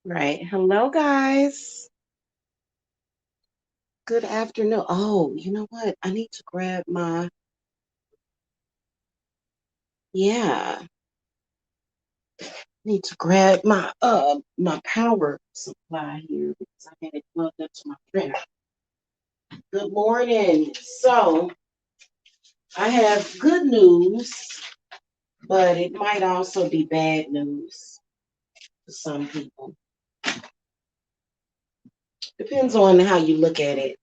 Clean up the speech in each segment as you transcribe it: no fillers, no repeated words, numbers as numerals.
Right. Hello, guys. Good afternoon. Oh, you know what? I need to grab yeah, need to grab my power supply here because I had it plugged up to my printer. Good morning. So I have good news, but it might also be bad news for some people. Depends on how you look at it.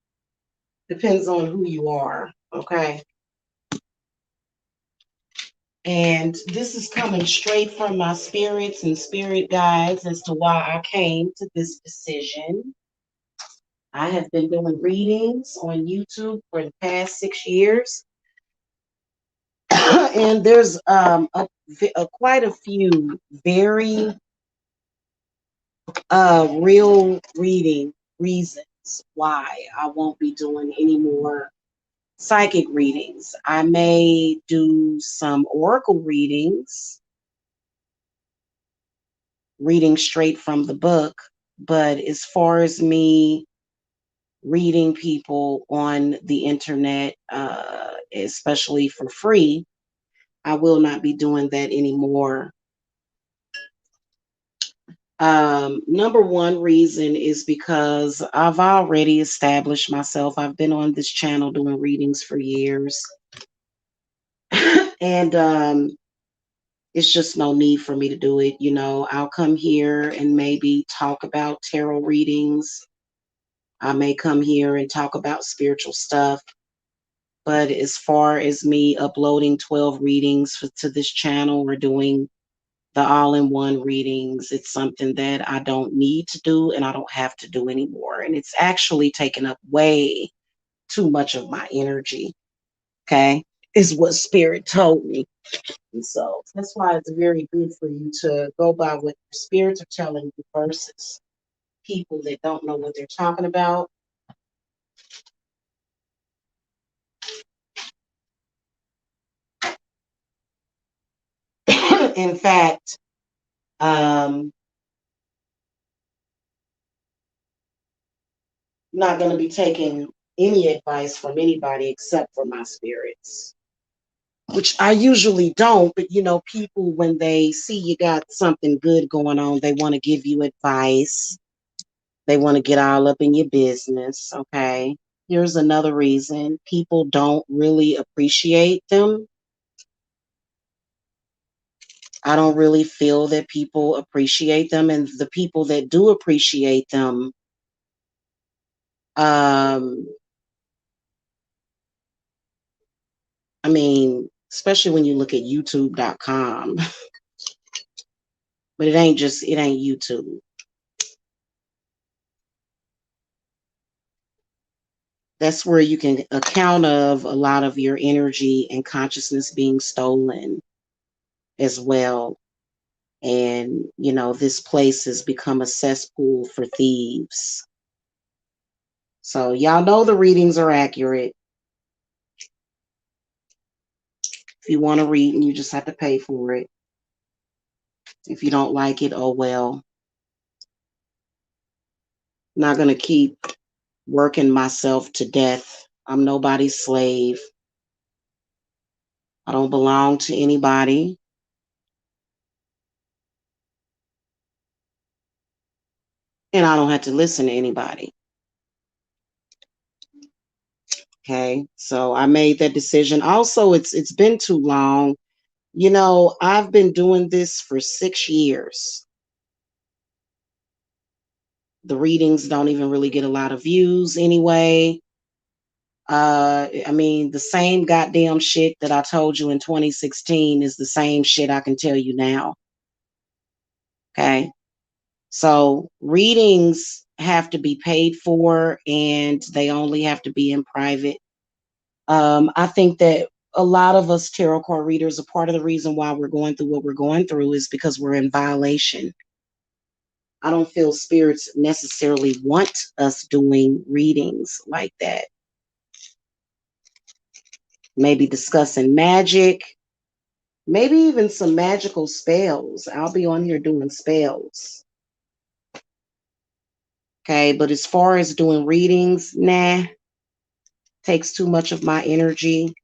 Depends on who you are. Okay. And this is coming straight from my spirits and spirit guides as to why I came to this decision. I have been doing readings on YouTube for the past 6 years, and there's quite a few very real reasons why I won't be doing any more psychic readings. I may do some oracle readings, reading straight from the book. But as far as me reading people on the internet, especially for free, I will not be doing that anymore. Number one reason is because I've already established myself. I've been on this channel doing readings for years. And it's just no need for me to do it. I'll come here and maybe talk about tarot readings. I may come here and talk about spiritual stuff. But as far as me uploading 12 readings to this channel or doing the all-in-one readings, it's something that I don't need to do and I don't have to do anymore. And it's actually taken up way too much of my energy. Okay. Is what spirit told me. And so that's why it's very good for you to go by what your spirits are telling you versus people that don't know what they're talking about. In fact, I'm not going to be taking any advice from anybody except for my spirits, which I usually don't. But people, when they see you got something good going on, they want to give you advice. They want to get all up in your business. Okay. Here's another reason people don't really appreciate them. I don't really feel that people appreciate them. And the people that do appreciate them, um, I mean, especially when you look at youtube.com, but it ain't YouTube. That's where you can account of a lot of your energy and consciousness being stolen as well. And, this place has become a cesspool for thieves. So y'all know the readings are accurate. If you want to read, and you just have to pay for it. If you don't like it, oh well. I'm not going to keep working myself to death. I'm nobody's slave. I don't belong to anybody. And I don't have to listen to anybody. Okay. So I made that decision. Also, it's been too long. I've been doing this for 6 years. The readings don't even really get a lot of views anyway. I mean, the same goddamn shit that I told you in 2016 is the same shit I can tell you now. Okay. So readings have to be paid for and they only have to be in private. I think that a lot of us tarot card readers, a part of the reason why we're going through what we're going through is because we're in violation. I don't feel spirits necessarily want us doing readings like that. Maybe discussing magic, maybe even some magical spells. I'll be on here doing spells. Okay, but as far as doing readings, nah, takes too much of my energy,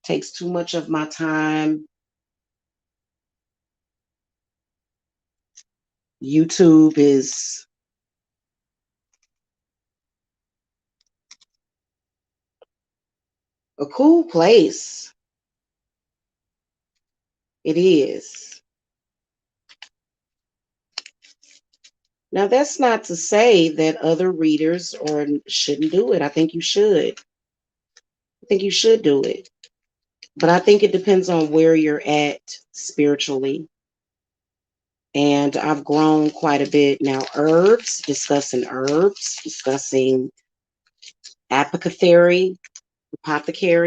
takes too much of my time. YouTube is a cool place. It is. Now, that's not to say that other readers or shouldn't do it. I think you should. I think you should do it. But I think it depends on where you're at spiritually. And I've grown quite a bit now. Herbs, discussing apothecary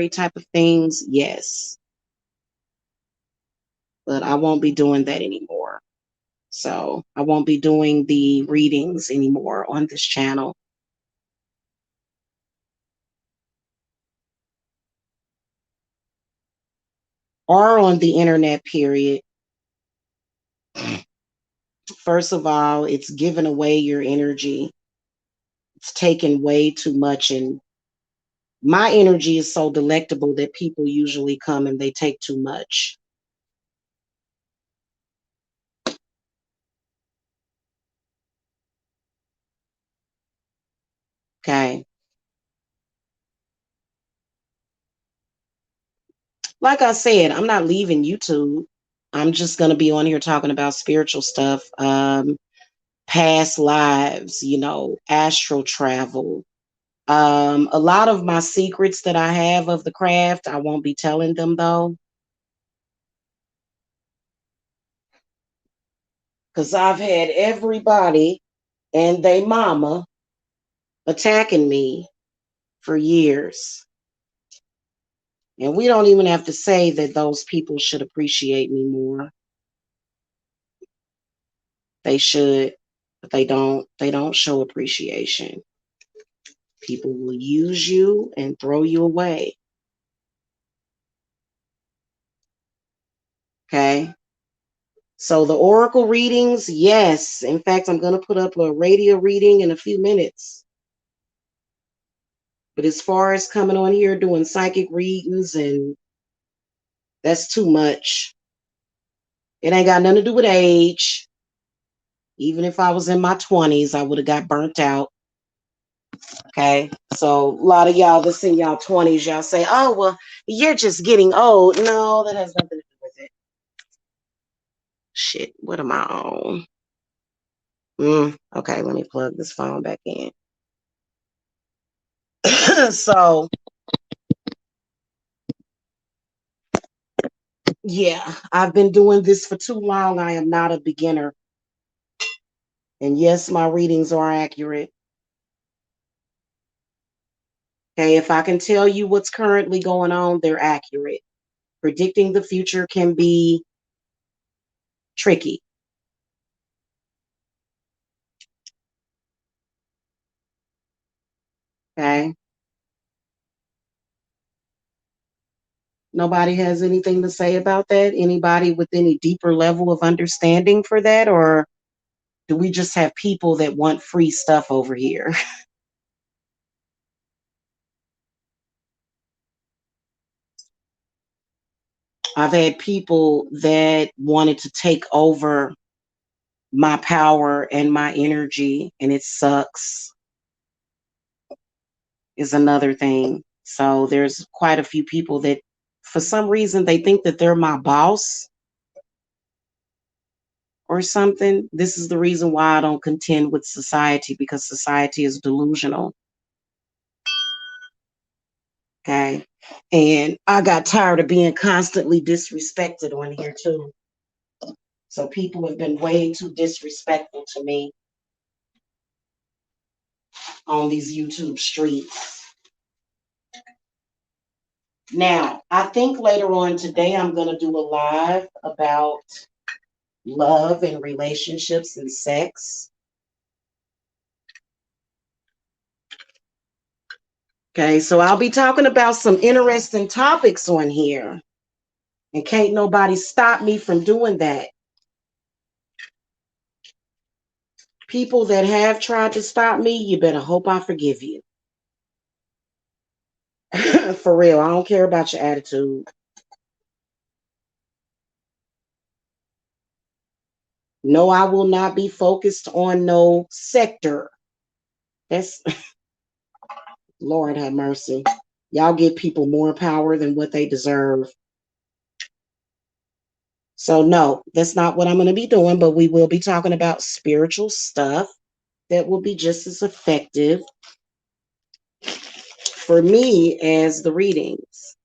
type of things. Yes. But I won't be doing that anymore. So I won't be doing the readings anymore on this channel. Or on the internet, period. First of all, it's giving away your energy. It's taking way too much. And my energy is so delectable that people usually come and they take too much. Okay. Like I said, I'm not leaving YouTube. I'm just going to be on here talking about spiritual stuff, past lives, astral travel. A lot of my secrets that I have of the craft, I won't be telling them though, because I've had everybody and they mama attacking me for years. And we don't even have to say that those people should appreciate me more. They should, but they don't. They don't show appreciation. People will use you and throw you away. Okay. So the oracle readings, yes. In fact, I'm going to put up a radio reading in a few minutes. But as far as coming on here doing psychic readings, and that's too much. It ain't got nothing to do with age. Even if I was in my 20s, I would have got burnt out. Okay. So a lot of y'all that's in y'all 20s, y'all say, oh, well, you're just getting old. No, that has nothing to do with it. Shit, what am I on? Okay, let me plug this phone back in. So, yeah, I've been doing this for too long. I am not a beginner. And yes, my readings are accurate. Okay, if I can tell you what's currently going on, they're accurate. Predicting the future can be tricky. Okay. Nobody has anything to say about that? Anybody with any deeper level of understanding for that? Or do we just have people that want free stuff over here? I've had people that wanted to take over my power and my energy, and it sucks, is another thing. So there's quite a few people that, for some reason, they think that they're my boss or something. This is the reason why I don't contend with society, because society is delusional. Okay. And I got tired of being constantly disrespected on here too. So people have been way too disrespectful to me on these YouTube streets. Now, I think later on today I'm going to do a live about love and relationships and sex. Okay, so I'll be talking about some interesting topics on here. And can't nobody stop me from doing that. People that have tried to stop me, you better hope I forgive you. For real, I don't care about your attitude. No, I will not be focused on no sector. That's Lord have mercy. Y'all give people more power than what they deserve. So, no, that's not what I'm going to be doing, but we will be talking about spiritual stuff that will be just as effective for me as the readings.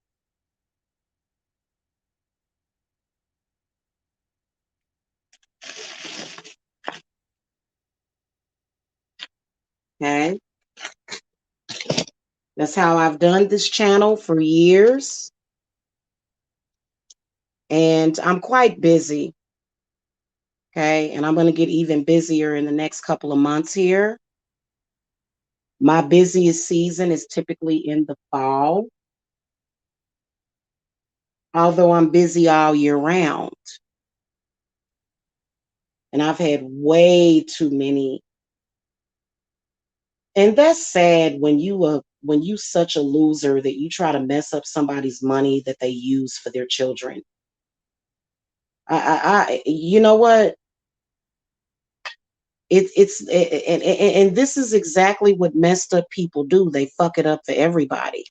Okay. That's how I've done this channel for years. And I'm quite busy. Okay. And I'm going to get even busier in the next couple of months here. My busiest season is typically in the fall, although I'm busy all year round. And I've had way too many. And that's sad when you such a loser that you try to mess up somebody's money that they use for their children. You know what? And this is exactly what messed up people do. They fuck it up for everybody.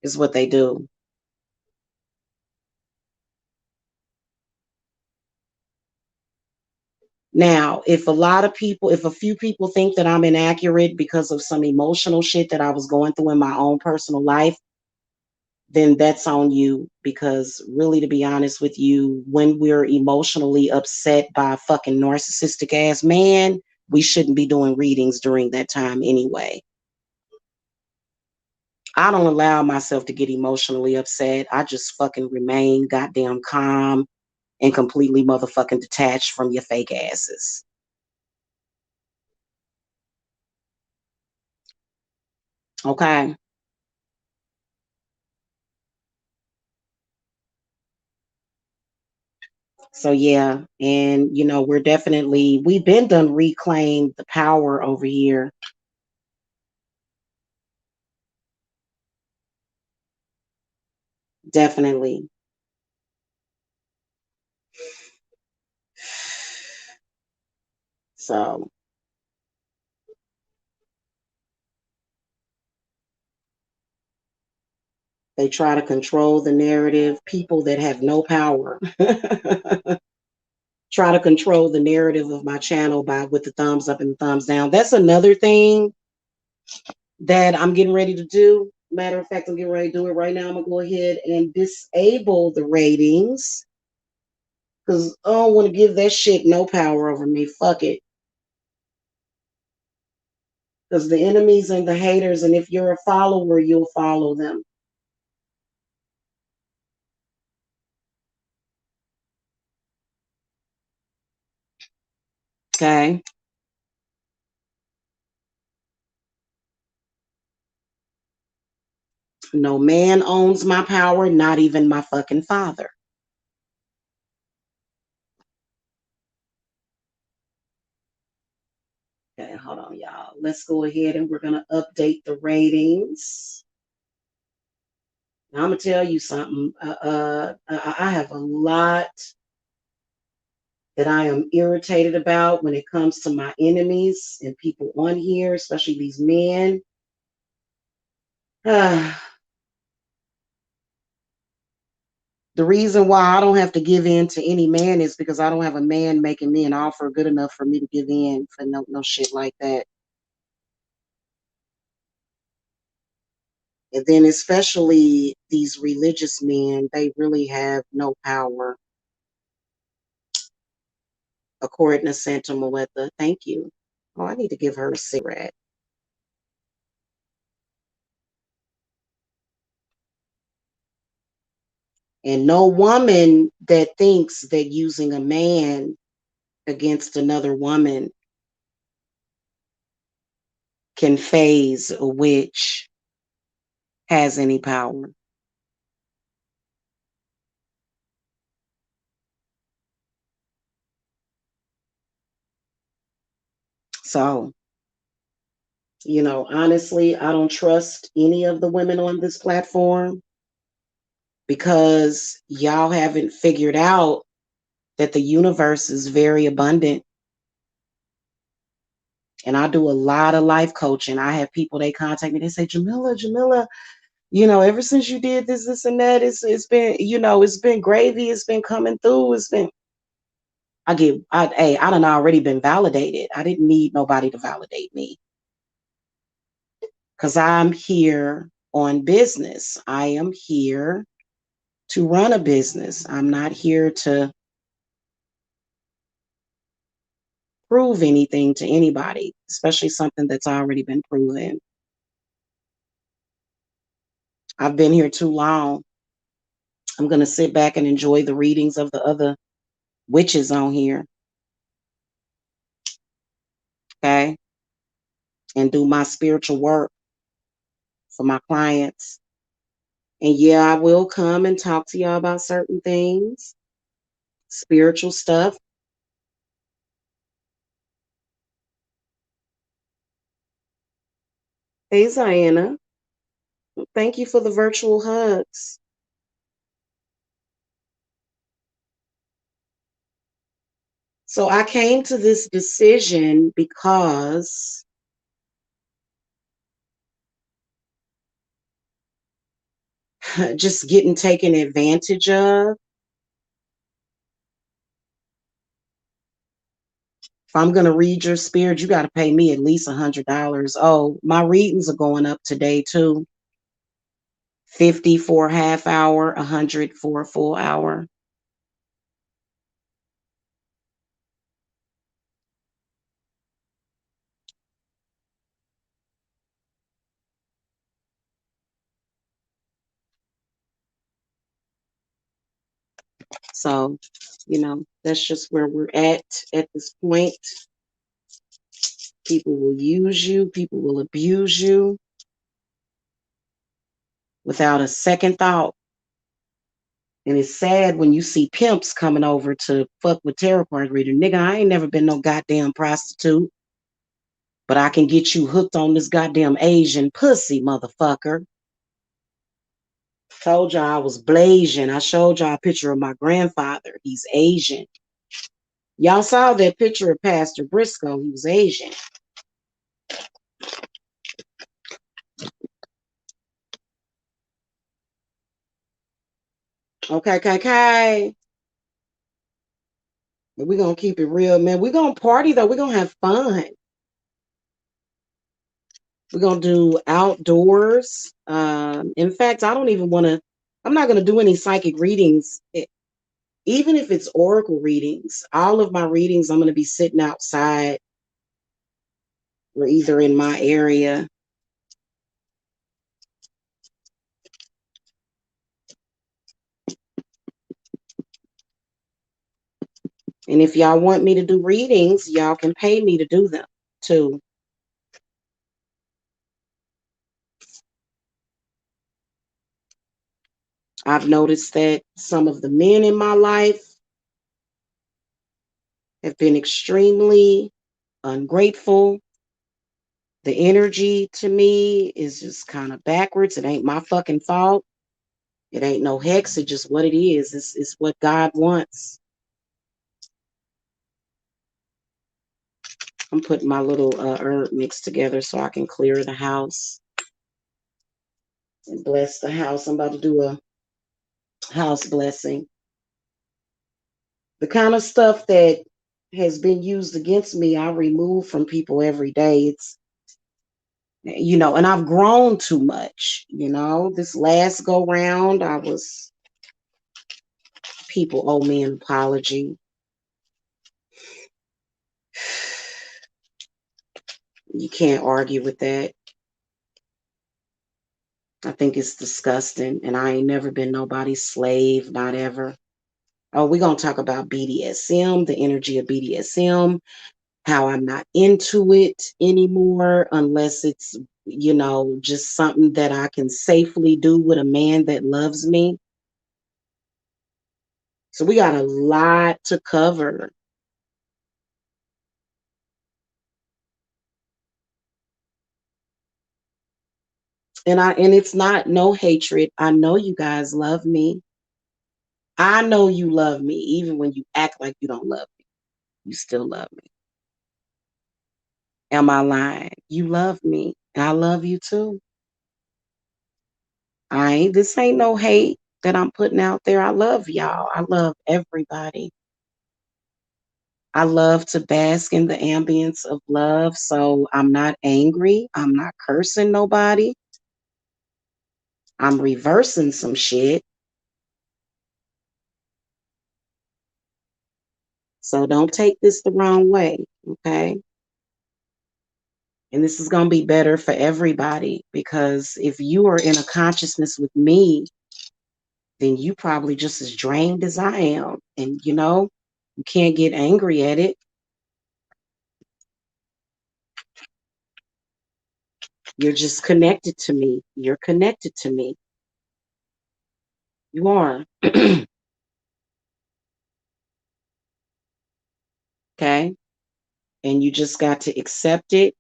Is what they do. Now, if a few people think that I'm inaccurate because of some emotional shit that I was going through in my own personal life, then that's on you. Because really, to be honest with you, when we're emotionally upset by a fucking narcissistic ass man, we shouldn't be doing readings during that time anyway. I don't allow myself to get emotionally upset. I just fucking remain goddamn calm and completely motherfucking detached from your fake asses. Okay. So yeah, and we've been done reclaim the power over here. Definitely. So they try to control the narrative. People that have no power try to control the narrative of my channel by with the thumbs up and the thumbs down. That's another thing that I'm getting ready to do. Matter of fact, I'm getting ready to do it right now. I'm gonna go ahead and disable the ratings because I don't want to give that shit no power over me. Fuck it. Because the enemies and the haters, and if you're a follower, you'll follow them. Okay. No man owns my power, not even my fucking father. Okay, hold on, y'all. Let's go ahead and we're gonna update the ratings. Now, I'm gonna tell you something. I have a lot that I am irritated about when it comes to my enemies and people on here, especially these men. The reason why I don't have to give in to any man is because I don't have a man making me an offer good enough for me to give in for no shit like that. And then especially these religious men, they really have no power, according to Santa Moetta. Thank you. Oh, I need to give her a cigarette. And no woman that thinks that using a man against another woman can phase a witch has any power. So, honestly, I don't trust any of the women on this platform because y'all haven't figured out that the universe is very abundant. And I do a lot of life coaching. I have people, they contact me, they say, Jamila, ever since you did this, and that, it's been, it's been gravy, it's been coming through, it's been I done already been validated. I didn't need nobody to validate me. Because I'm here on business. I am here to run a business. I'm not here to prove anything to anybody, especially something that's already been proven. I've been here too long. I'm going to sit back and enjoy the readings of the other witches on here. Okay. And do my spiritual work for my clients. And yeah, I will come and talk to y'all about certain things, spiritual stuff. Hey, Ziana. Thank you for the virtual hugs. So I came to this decision because just getting taken advantage of. If I'm going to read your spirit, you got to pay me at least $100. Oh, my readings are going up today too. 50 for a half hour, 100 for a full hour. So, that's just where we're at this point. People will use you, people will abuse you without a second thought. And it's sad when you see pimps coming over to fuck with tarot card reader. Nigga, I ain't never been no goddamn prostitute. But I can get you hooked on this goddamn Asian pussy, motherfucker. Told y'all I was blazing. I showed y'all a picture of my grandfather. He's Asian. Y'all saw that picture of Pastor Briscoe. He was Asian. Okay. But we're going to keep it real, man. We're going to party, though. We're going to have fun. We're going to do outdoors. In fact, I don't even want to, I'm not going to do any psychic readings. Even if it's oracle readings, all of my readings, I'm going to be sitting outside or either in my area. And if y'all want me to do readings, y'all can pay me to do them too. I've noticed that some of the men in my life have been extremely ungrateful. The energy to me is just kind of backwards. It ain't my fucking fault. It ain't no hex. It's just what it is. It's what God wants. I'm putting my little herb mix together so I can clear the house and bless the house. I'm about to do a house blessing. The kind of stuff that has been used against me, I remove from people every day. It's, and I've grown too much. This last go round, people owe me an apology. You can't argue with that. I think it's disgusting, and I ain't never been nobody's slave, not ever. Oh, we're going to talk about BDSM, the energy of BDSM, how I'm not into it anymore unless it's, just something that I can safely do with a man that loves me. So we got a lot to cover. And it's not no hatred. I know you guys love me. I know you love me, even when you act like you don't love me. You still love me. Am I lying? You love me. And I love you too. This ain't no hate that I'm putting out there. I love y'all. I love everybody. I love to bask in the ambience of love. So I'm not angry. I'm not cursing nobody. I'm reversing some shit. So don't take this the wrong way. Okay. And this is going to be better for everybody because if you are in a consciousness with me, then you probably just as drained as I am. And you can't get angry at it. You're just connected to me. You're connected to me. You are. Okay. And you just got to accept it.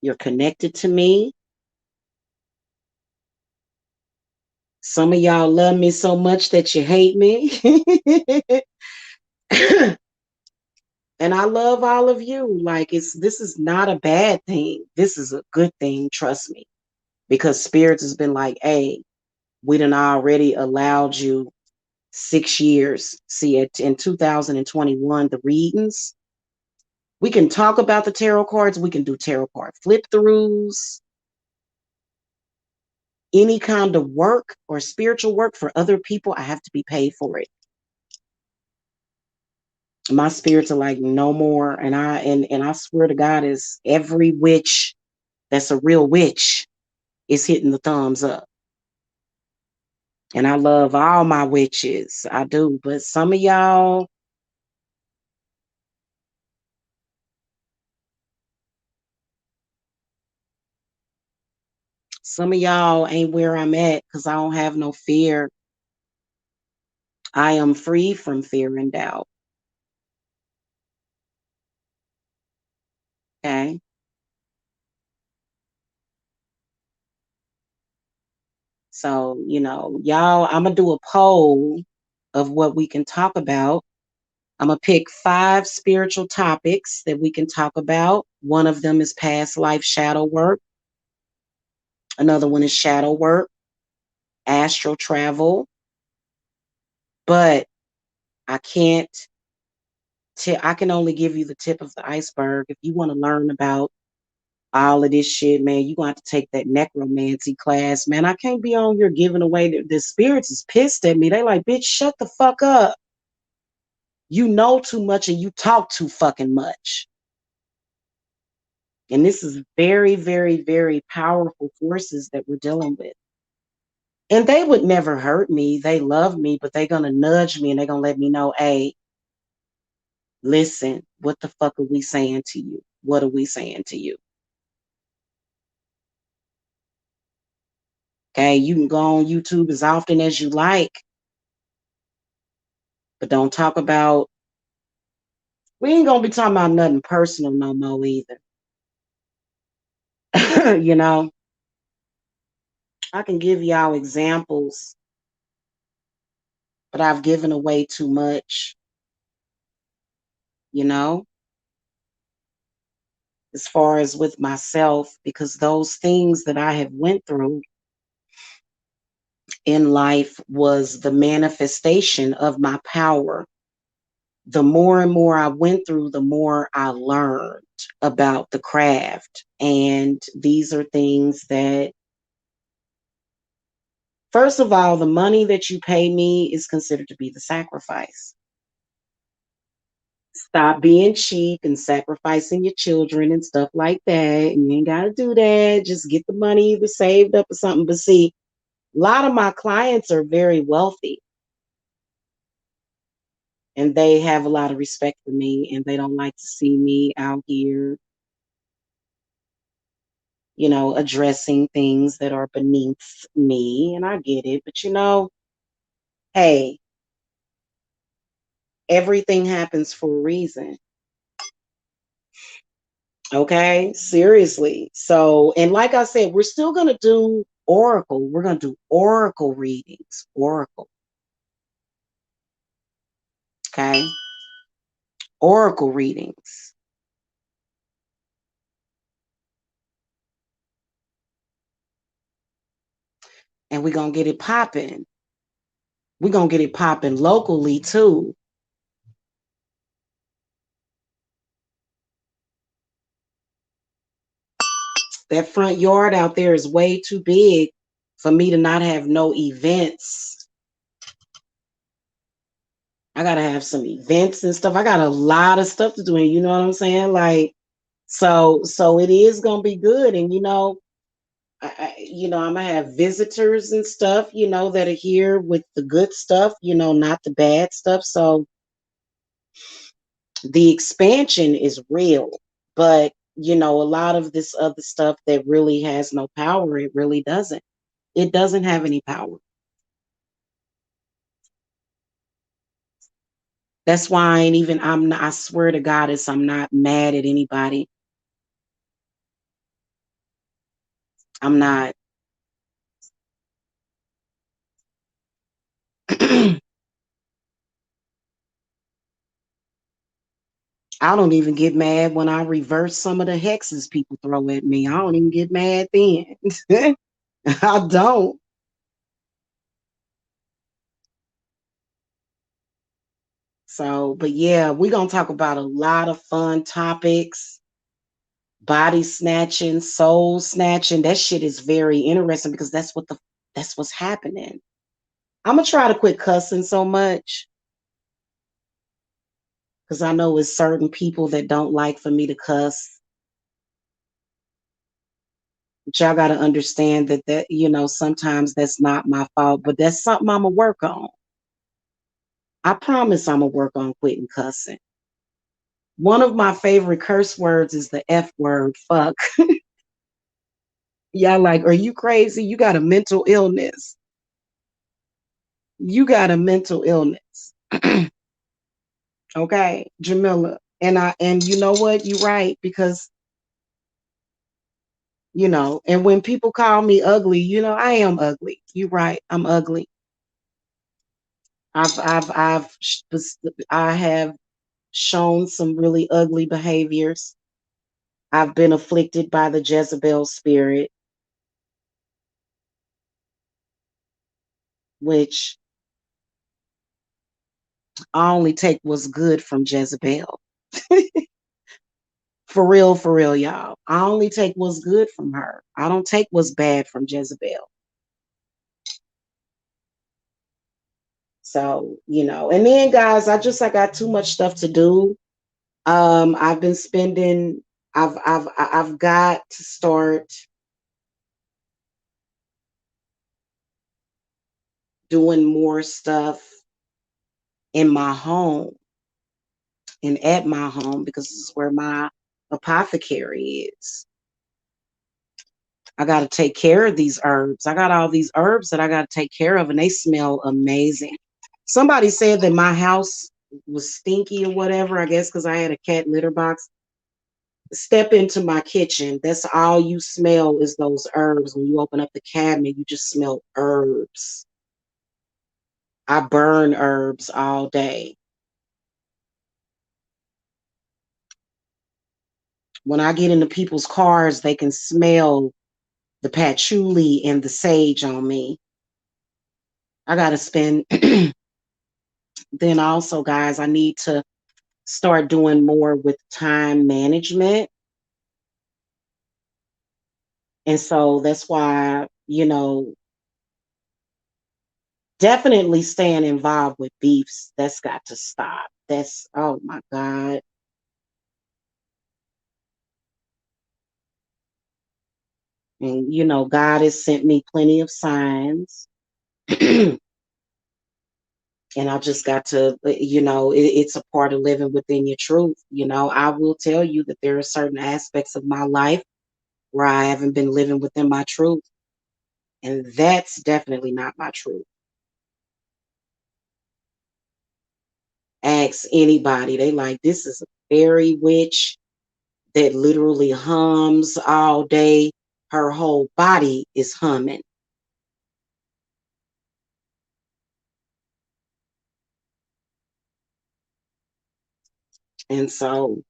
You're connected to me. Some of y'all love me so much that you hate me. And I love all of you. Like this is not a bad thing. This is a good thing, trust me. Because spirits has been like, hey, we done already allowed you 6 years. See, in 2021, the readings, we can talk about the tarot cards. We can do tarot card flip throughs, any kind of work or spiritual work for other people. I have to be paid for it. My spirits are like, no more. And I swear to God, is every witch that's a real witch is hitting the thumbs up. And I love all my witches. I do. But some of y'all ain't where I'm at because I don't have no fear. I am free from fear and doubt. Okay. So, y'all, I'm going to do a poll of what we can talk about. I'm going to pick 5 spiritual topics that we can talk about. One of them is past life shadow work. Another one is shadow work, astral travel. But I can't I can only give you the tip of the iceberg. If you want to learn about all of this shit, man, you're going to have to take that necromancy class. Man, I can't be on here giving away. The spirits is pissed at me. They like, bitch, shut the fuck up. You know too much and you talk too fucking much. And this is very, very, very powerful forces that we're dealing with. And they would never hurt me. They love me, but they're going to nudge me and they're going to let me know, hey, listen, what the fuck are we saying to you? What are we saying to you? Okay, you can go on YouTube as often as you like, but don't talk about, we ain't gonna be talking about nothing personal no more either. you know, I can give y'all examples, but I've given away too much, you know, as far as with myself, because those things that I have went through in life was the manifestation of my power. The more and more I went through, the more I learned about the craft. And these are things that, first of all, the money that you pay me is considered to be the sacrifice. Stop being cheap and sacrificing your children and stuff like that. And you ain't got to do that. Just get the money either saved up or something. But see, a lot of my clients are very wealthy and they have a lot of respect for me and they don't like to see me out here, addressing things that are beneath me. And I get it. But hey, everything happens for a reason. Okay, seriously. So, and like I said, we're still going to do oracle. We're going to do oracle readings. Oracle. Okay. Oracle readings. And we're going to get it popping. We're going to get it popping locally too. That front yard out there is way too big for me to not have no events. I gotta have some events and stuff. I got a lot of stuff to do, and you know what I'm saying? Like, so it is gonna be good. And I'm gonna have visitors and stuff, that are here with the good stuff, not the bad stuff. So the expansion is real, but a lot of this other stuff that really has no power, it really doesn't. It doesn't have any power. That's why I ain't even, I'm not, I swear to Goddess, I'm not mad at anybody. I'm not. I don't even get mad when I reverse some of the hexes people throw at me. I don't even get mad then. I don't. So, but yeah, we're going to talk about a lot of fun topics. Body snatching, soul snatching. That shit is very interesting because that's what's happening. I'm going to try to quit cussing so much because I know it's certain people that don't like for me to cuss. But y'all got to understand that sometimes that's not my fault, but that's something I'm going to work on. I promise I'm going to work on quitting cussing. One of my favorite curse words is the F word, fuck. Y'all like, are you crazy? You got a mental illness. You got a mental illness. Okay, Jamila. And you know what? You're right, because and when people call me ugly, I am ugly. You're right. I'm ugly. I have shown some really ugly behaviors. I've been afflicted by the Jezebel spirit, which I only take what's good from Jezebel. For real, y'all. I only take what's good from her. I don't take what's bad from Jezebel. So, and then guys, I got too much stuff to do. I've been spending I've got to start doing more stuff in my home and at my home because this is where my apothecary is. I got to take care of these herbs. I got all these herbs that I got to take care of, and they smell amazing. Somebody said that my house was stinky or whatever, I guess because I had a cat litter box. Step into my kitchen. That's all you smell is those herbs. When you open up the cabinet, you just smell herbs. I burn herbs all day. When I get into people's cars, they can smell the patchouli and the sage on me. I got to spend, then also, guys, I need to start doing more with time management. And so that's why, definitely staying involved with beefs. That's got to stop. That's, oh my God. And, God has sent me plenty of signs. And I just got to, it's a part of living within your truth. I will tell you that there are certain aspects of my life where I haven't been living within my truth. And that's definitely not my truth. Ask anybody. They like, this is a fairy witch. that literally hums all day. Her whole body is humming. And so,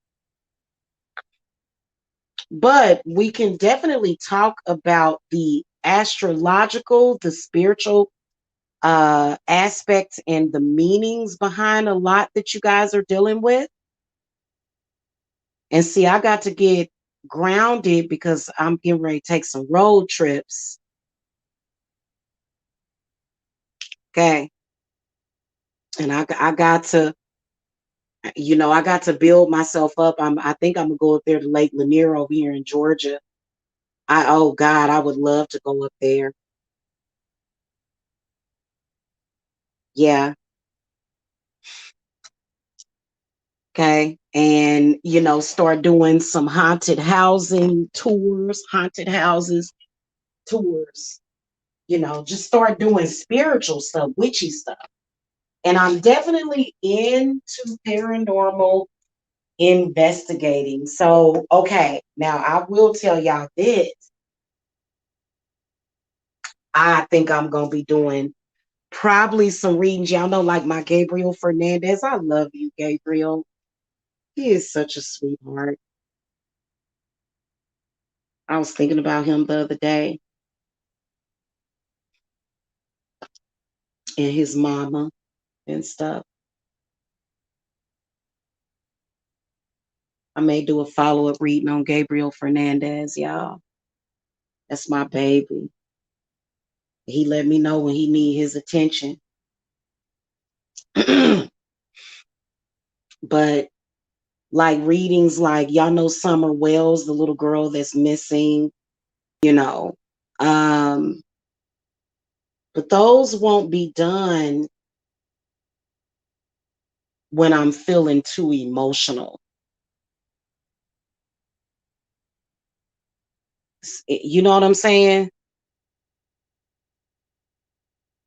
but we can definitely talk about the astrological, the spiritual aspects and the meanings behind a lot that you guys are dealing with. And see, I got to get grounded because I'm getting ready to take some road trips. Okay. And I got to, I got to build myself up. I think I'm gonna go up there to Lake Lanier over here in Georgia. Oh God, I would love to go up there. Yeah. Okay. And start doing some haunted housing tours, haunted houses tours. Just start doing spiritual stuff, witchy stuff. And I'm definitely into paranormal investigating. So, okay, now I will tell y'all this. I think I'm going to be doing probably some readings. Y'all know, like my Gabriel Fernandez. I love you, Gabriel. He is such a sweetheart. I was thinking about him the other day and his mama and stuff. I may do a follow up reading on Gabriel Fernandez, y'all. That's my baby. He let me know when he need his attention. But like readings, like y'all know Summer Wells, the little girl that's missing, you know. Um, but those won't be done when I'm feeling too emotional. You know what I'm saying?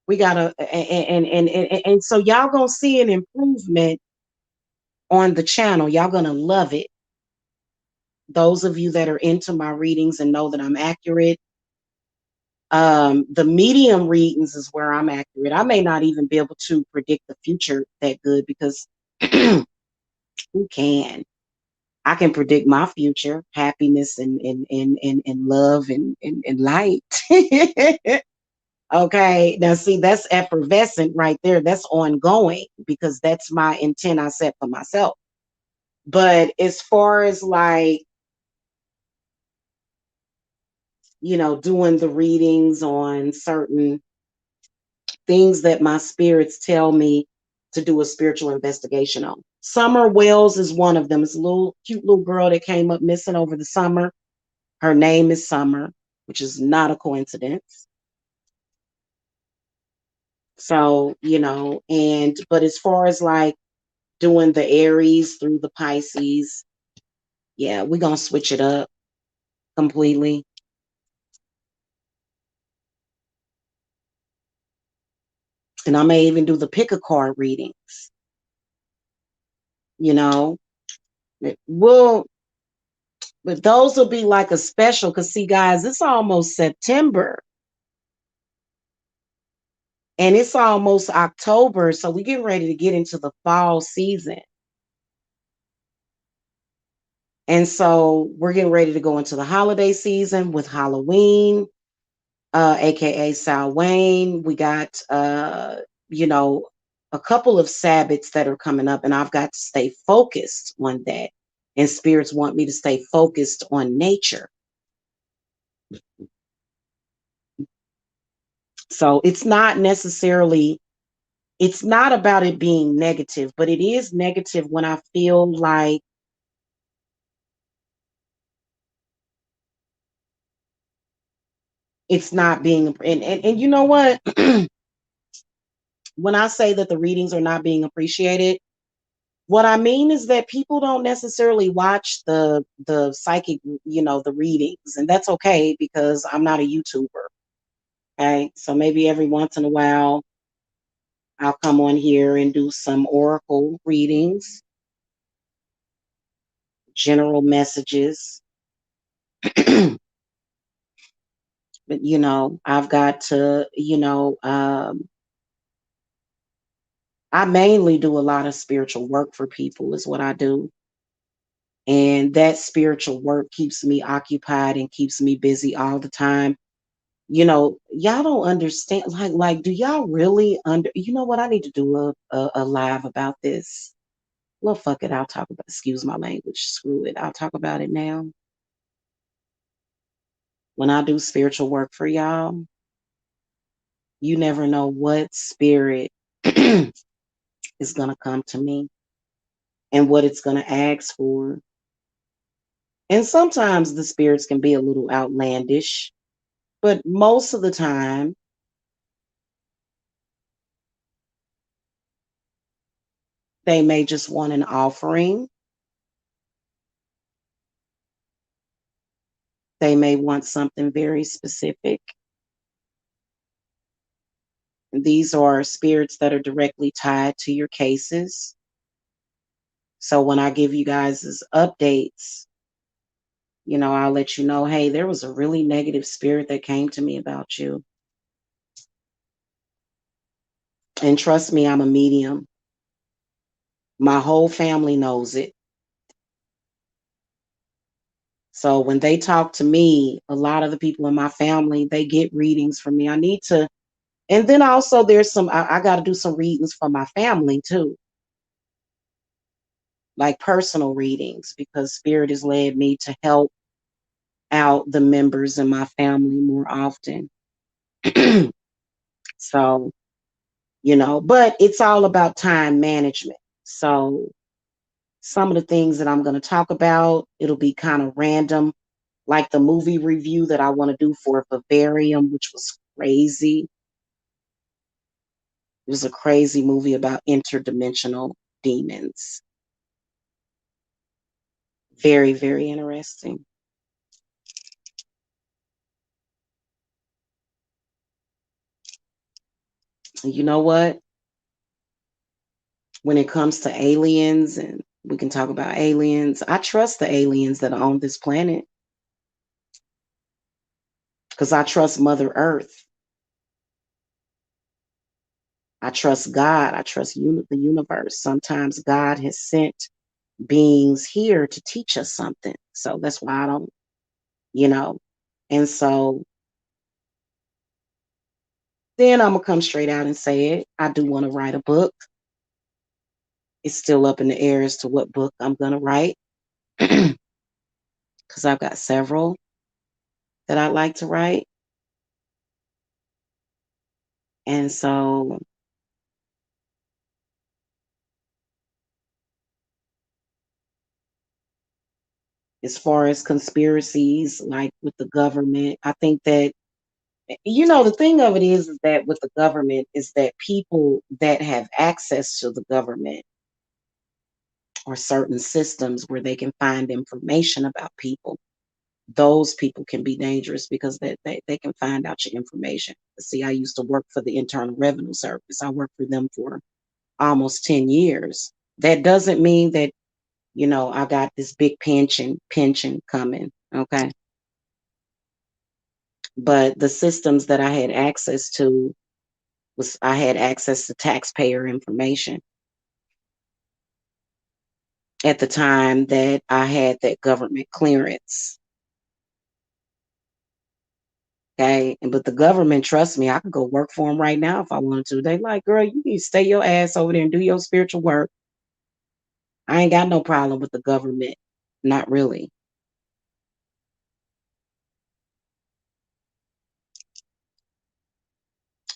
We gotta and so y'all gonna see an improvement on the channel. Y'all gonna love it. Those of you that are into my readings and know that I'm accurate. The medium readings is where I'm accurate. I may not even be able to predict the future that good because who can? I can predict my future, happiness and love and light. Okay. Now see, that's effervescent right there. That's ongoing because that's my intent I set for myself. But as far as like, doing the readings on certain things that my spirits tell me to do a spiritual investigation on. Summer Wells is one of them. It's a little cute little girl that came up missing over the summer. Her name is Summer, which is not a coincidence. So, but as far as like doing the Aries through the Pisces, yeah, we're going to switch it up completely. And I may even do the pick a card readings. You know, we'll, but those will be like a special because see, guys, it's almost September and it's almost October. So we're getting ready to get into the fall season. And so we're getting ready to go into the holiday season with Halloween, aka Samhain. We got a couple of Sabbats that are coming up, and I've got to stay focused on that. And spirits want me to stay focused on nature. So it's not necessarily, it's not about it being negative, but it is negative when I feel like it's not being, and you know what? When I say that the readings are not being appreciated, what I mean is that people don't necessarily watch the psychic, the readings, and that's okay because I'm not a YouTuber. Okay, so maybe every once in a while I'll come on here and do some oracle readings, general messages. But I've got to, I mainly do a lot of spiritual work for people, is what I do. And that spiritual work keeps me occupied and keeps me busy all the time. Y'all don't understand. Like, do y'all really you know what? I need to do a live about this. Well, fuck it. I'll talk about, excuse my language. Screw it. I'll talk about it now. When I do spiritual work for y'all, you never know what spirit is going to come to me and what it's going to ask for. And sometimes the spirits can be a little outlandish, but most of the time, they may just want an offering. They may want something very specific. These are spirits that are directly tied to your cases. So when I give you guys updates, I'll let you know, hey, there was a really negative spirit that came to me about you. And trust me, I'm a medium. My whole family knows it. So when they talk to me, a lot of the people in my family, they get readings from me. I need to, and then also there's I got to do some readings for my family too, like personal readings, because Spirit has led me to help out the members in my family more often. So, but it's all about time management. So some of the things that I'm going to talk about, it'll be kind of random, like the movie review that I want to do for Vivarium, which was crazy. It was a crazy movie about interdimensional demons. Very, very interesting. And you know what? When it comes to aliens, and we can talk about aliens, I trust the aliens that are on this planet because I trust Mother Earth. I trust God. I trust the universe. Sometimes God has sent beings here to teach us something. So that's why I don't, you know. And so then I'm going to come straight out and say it. I do want to write a book. It's still up in the air as to what book I'm going to write because I've got several that I'd like to write. And so as far as conspiracies, like with the government, I think that, the thing of it is that with the government is that people that have access to the government or certain systems where they can find information about people, those people can be dangerous because they can find out your information. See, I used to work for the Internal Revenue Service. I worked for them for almost 10 years. That doesn't mean that, I got this big pension coming. Okay. But the systems that I had access to was I had access to taxpayer information at the time that I had that government clearance. Okay. But the government trusts me. I could go work for them right now if I wanted to. They like, girl, you need to stay your ass over there and do your spiritual work. I ain't got no problem with the government. Not really.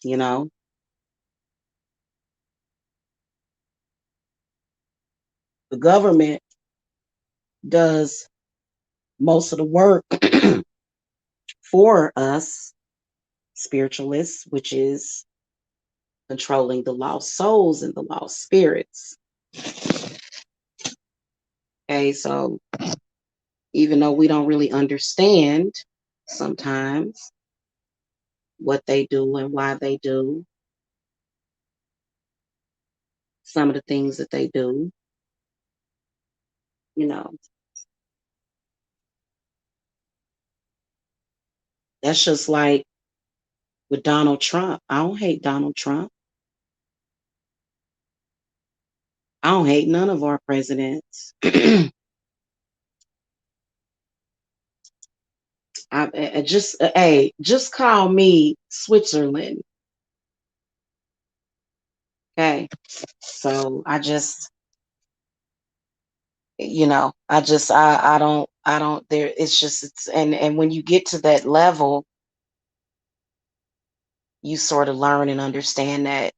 You know, the government does most of the work for us spiritualists, which is controlling the lost souls and the lost spirits. Okay, so even though we don't really understand sometimes what they do and why they do some of the things that they do, you know, That's just like with Donald Trump. I don't hate Donald Trump. I don't hate none of our presidents. Just call me Switzerland. Okay. So I don't there it's just it's and when you get to that level, you sort of learn and understand that.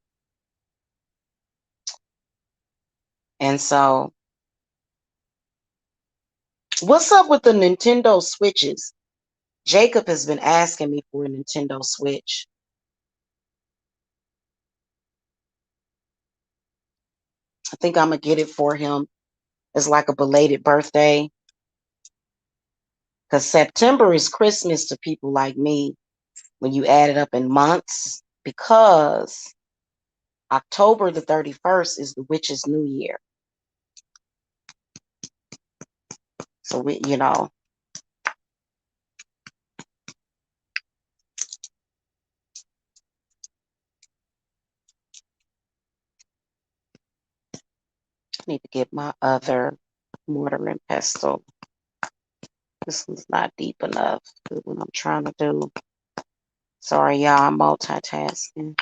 And so what's up with the Nintendo Switches? Jacob has been asking me for a Nintendo Switch. I think I'm gonna get it for him as like a belated birthday. Because September is Christmas to people like me when you add it up in months. Because October the 31st is the witch's new year. So I need to get my other mortar and pestle. This one's not deep enough for what I'm trying to do. Sorry, y'all, I'm multitasking.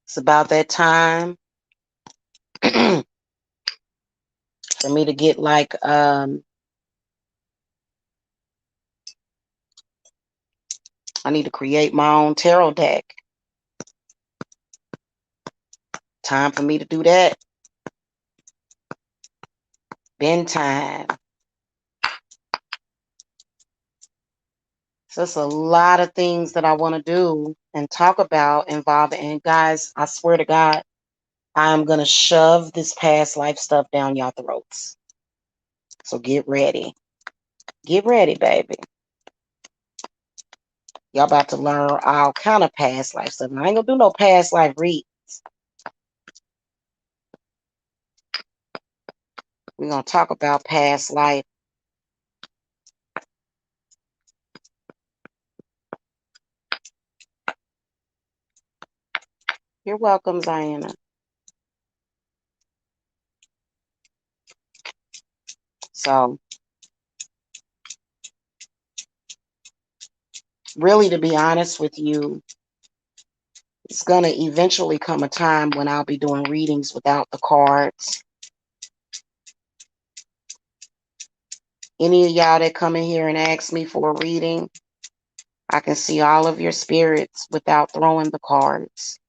It's about that time for me to get like I need to create my own tarot deck. Time for me to do that. Been time. So it's a lot of things that I want to do and talk about involving. And guys, I swear to God, I'm going to shove this past life stuff down y'all throats. So get ready. Get ready, baby. Y'all about to learn all kind of past life stuff. I ain't going to do no past life read. We're going to talk about past life. You're welcome, Ziana. So, really, to be honest with you, it's going to eventually come a time when I'll be doing readings without the cards. Any of y'all that come in here and ask me for a reading, I can see all of your spirits without throwing the cards.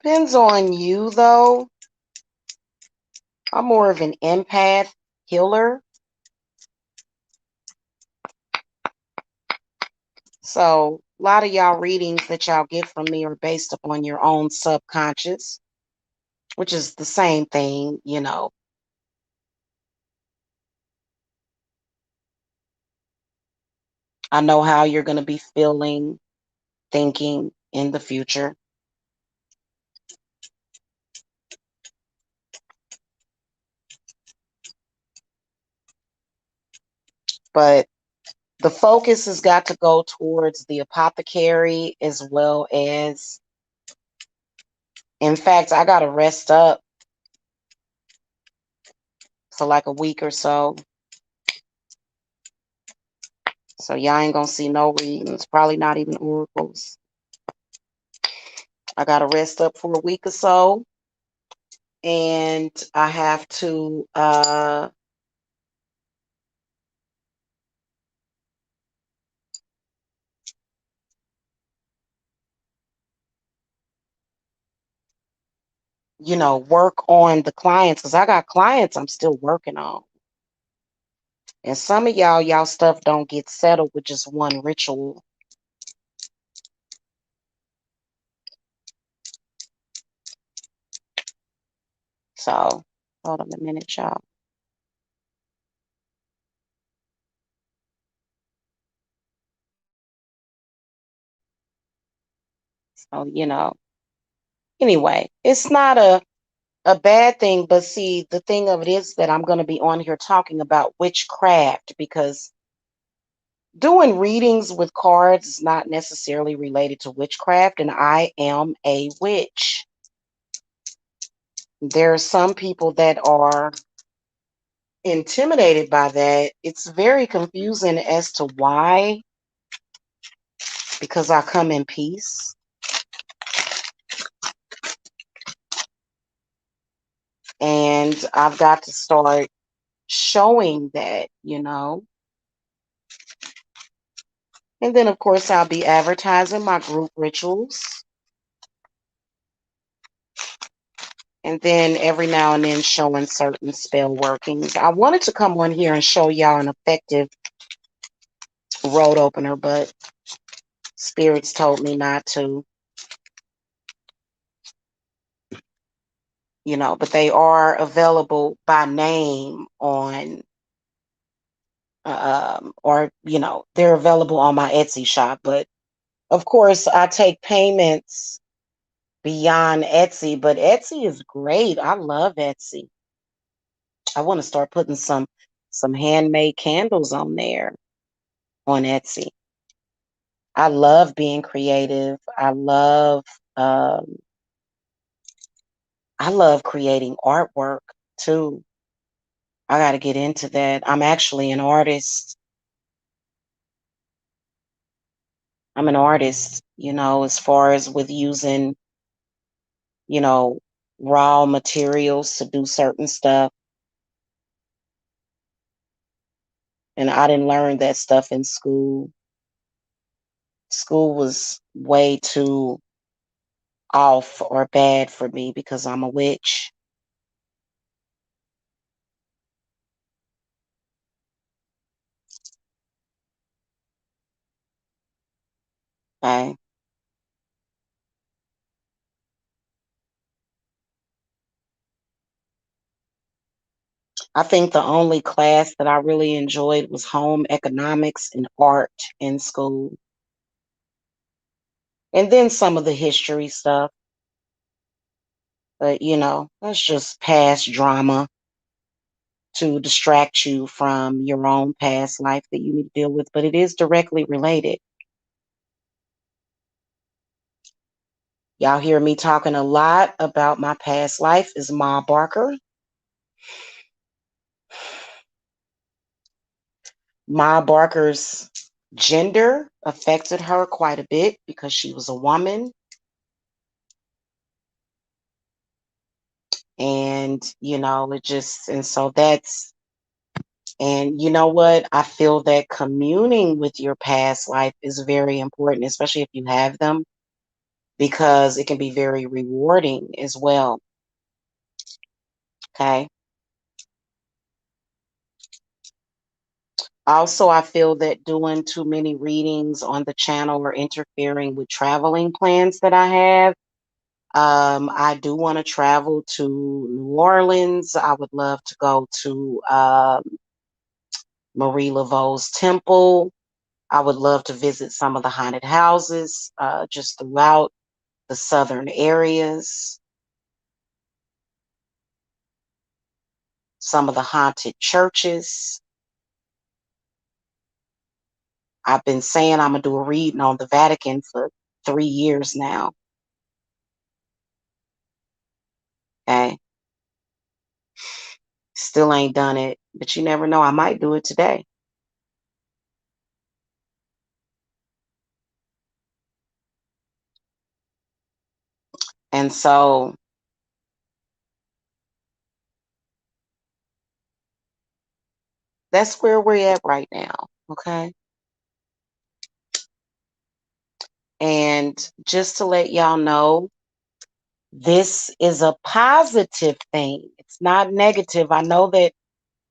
Depends on you, though. I'm more of an empath healer. So a lot of y'all readings that y'all get from me are based upon your own subconscious, which is the same thing, I know how you're going to be feeling, thinking in the future. But the focus has got to go towards the apothecary as well as, in fact, I got to rest up for like a week or so. So y'all ain't going to see no readings, probably not even oracles. I got to rest up for a week or so. And I have to work on the clients because I got clients I'm still working on. And some of y'all stuff don't get settled with just one ritual. So hold on a minute, y'all. So, anyway, it's not a bad thing, but see, the thing of it is that I'm going to be on here talking about witchcraft because doing readings with cards is not necessarily related to witchcraft, and I am a witch. There are some people that are intimidated by that. It's very confusing as to why, because I come in peace. And I've got to start showing that. And then, of course, I'll be advertising my group rituals. And then every now and then showing certain spell workings. I wanted to come on here and show y'all an effective road opener, but spirits told me not to. But they are available by name on, or, they're available on my Etsy shop. But of course, I take payments beyond Etsy, but Etsy is great. I love Etsy. I want to start putting some handmade candles on there on Etsy. I love being creative. Um, I love creating artwork too. I got to get into that. I'm actually an artist. I'm an artist, as far as with using, you know, raw materials to do certain stuff. And I didn't learn that stuff in school. School was way too off or bad for me because I'm a witch. Okay. I think the only class that I really enjoyed was home economics and art in school. And then some of the history stuff. But, that's just past drama to distract you from your own past life that you need to deal with. But it is directly related. Y'all hear me talking a lot about my past life is Ma Barker. Ma Barker's gender affected her quite a bit because she was a woman. And, and you know what? I feel that communing with your past life is very important, especially if you have them, because it can be very rewarding as well. Okay. Also, I feel that doing too many readings on the channel or interfering with traveling plans that I have. I do want to travel to New Orleans. I would love to go to Marie Laveau's temple. I would love to visit some of the haunted houses just throughout the southern areas, some of the haunted churches. I've been saying I'm going to do a reading on the Vatican for 3 years now. Okay. Still ain't done it, but you never know. I might do it today. And so that's where we're at right now. Okay. And just to let y'all know, this is a positive thing. It's not negative. I know that,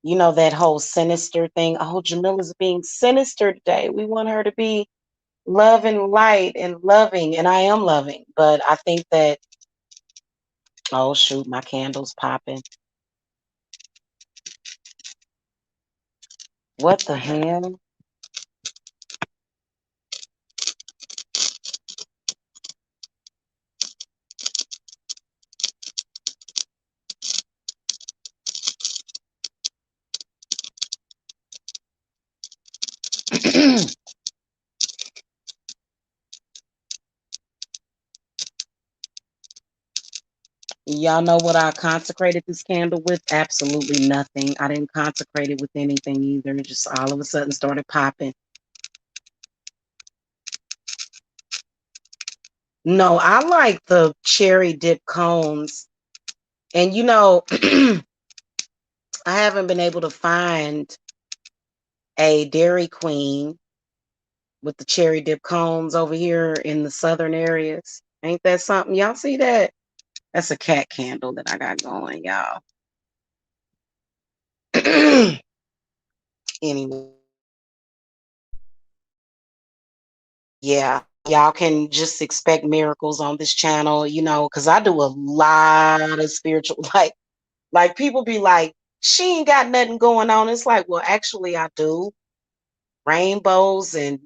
that whole sinister thing. Oh, Jamila's being sinister today. We want her to be love and light and loving. And I am loving. But I think that Oh shoot, my candle's popping. What the hell? Y'all know what I consecrated this candle with? Absolutely nothing. I didn't consecrate it with anything either. It just all of a sudden started popping. No, I like the cherry dip cones. And I haven't been able to find a Dairy Queen with the cherry dip cones over here in the southern areas. Ain't that something? Y'all see that? That's a cat candle that I got going, y'all. Anyway, yeah, y'all can just expect miracles on this channel, because I do a lot of spiritual, like people be like, she ain't got nothing going on. It's like, well, actually, I do. Rainbows and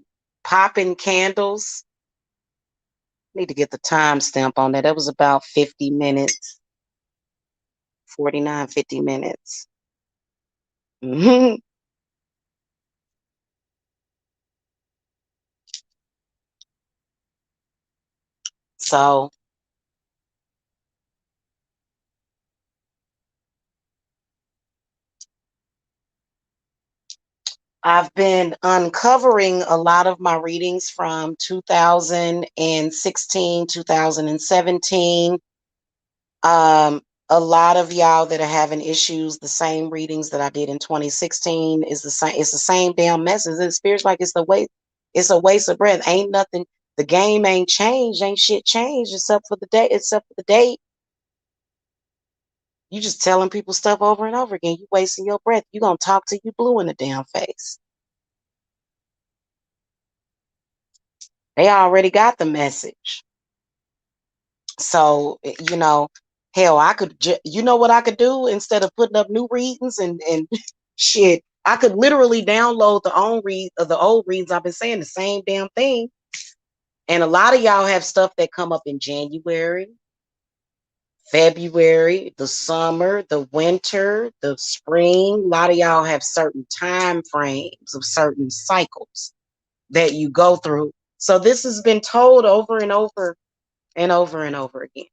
popping candles. Need to get the timestamp on that. That was about 50 minutes, 49, 50 minutes. So I've been uncovering a lot of my readings from 2016, 2017. A lot of y'all that are having issues, the same readings that I did in 2016 is the same. It's the same damn message. It feels like it's a waste of breath. Ain't nothing. The game ain't changed. Ain't shit changed except for the date. Except for the date. You just telling people stuff over and over again. You wasting your breath. You gonna talk till you blue in the damn face. They already got the message. So, hell, I could, you know what I could do instead of putting up new readings and shit. I could literally download the old readings. I've been saying the same damn thing. And a lot of y'all have stuff that come up in January, February, the summer, the winter, the spring. A lot of y'all have certain time frames of certain cycles that you go through. So this has been told over and over and over and over again.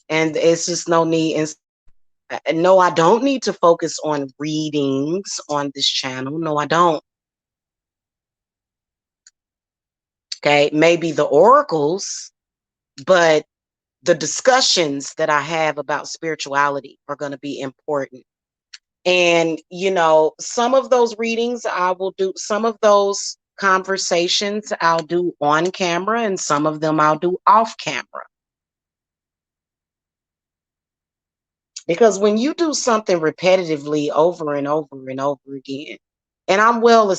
And it's just no need. And no, I don't need to focus on readings on this channel. No, I don't. Okay, maybe the oracles, but the discussions that I have about spirituality are going to be important. And, some of those readings I will do, some of those conversations I'll do on camera, and some of them I'll do off camera. Because when you do something repetitively over and over and over again, and I'm well